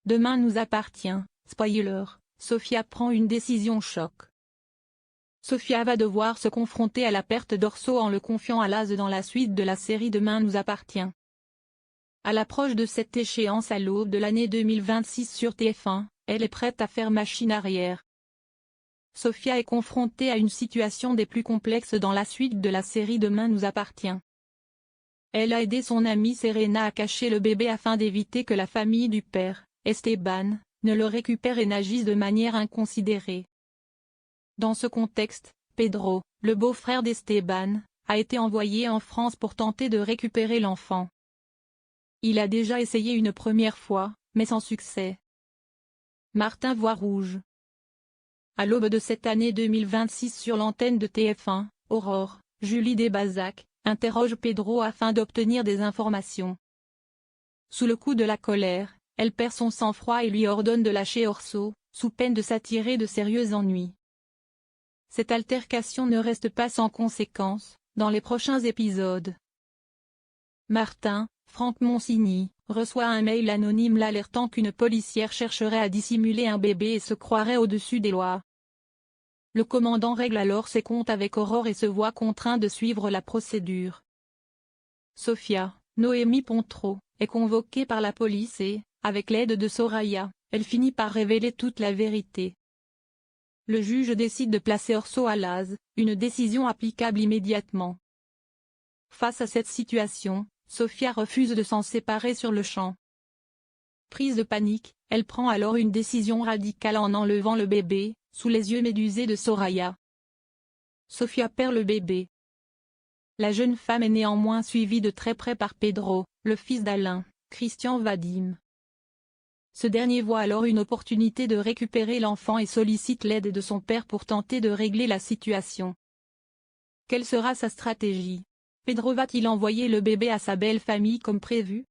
Demain nous appartient. Spoiler, Sofia prend une décision choc. Sofia va devoir se confronter à la perte d'Orso en le confiant à Laz dans la suite de la série Demain nous appartient. À l'approche de cette échéance à l'aube de l'année 2026 sur TF1, elle est prête à faire machine arrière. Sofia est confrontée à une situation des plus complexes dans la suite de la série Demain nous appartient. Elle a aidé son amie Serena à cacher le bébé afin d'éviter que la famille du père, Esteban, ne le récupère et n'agisse de manière inconsidérée. Dans ce contexte, Pedro, le beau-frère d'Esteban, a été envoyé en France pour tenter de récupérer l'enfant. Il a déjà essayé une première fois, mais sans succès. Martin voit rouge. À l'aube de cette année 2026 sur l'antenne de TF1, Aurore, Julie Desbazac, interroge Pedro afin d'obtenir des informations. Sous le coup de la colère, elle perd son sang-froid et lui ordonne de lâcher Orso, sous peine de s'attirer de sérieux ennuis. Cette altercation ne reste pas sans conséquences, dans les prochains épisodes. Martin, Franck Monsigny, reçoit un mail anonyme l'alertant qu'une policière chercherait à dissimuler un bébé et se croirait au-dessus des lois. Le commandant règle alors ses comptes avec Aurore et se voit contraint de suivre la procédure. Sofia, Noémie Pontreau, est convoquée par la police et, avec l'aide de Soraya, elle finit par révéler toute la vérité. Le juge décide de placer Orso à Laz, une décision applicable immédiatement. Face à cette situation, Sofia refuse de s'en séparer sur le champ. Prise de panique, elle prend alors une décision radicale en enlevant le bébé, sous les yeux médusés de Soraya. Sofia perd le bébé. La jeune femme est néanmoins suivie de très près par Pedro, le fils d'Alain, Christian Vadim. Ce dernier voit alors une opportunité de récupérer l'enfant et sollicite l'aide de son père pour tenter de régler la situation. Quelle sera sa stratégie? Pedro va-t-il envoyer le bébé à sa belle famille comme prévu?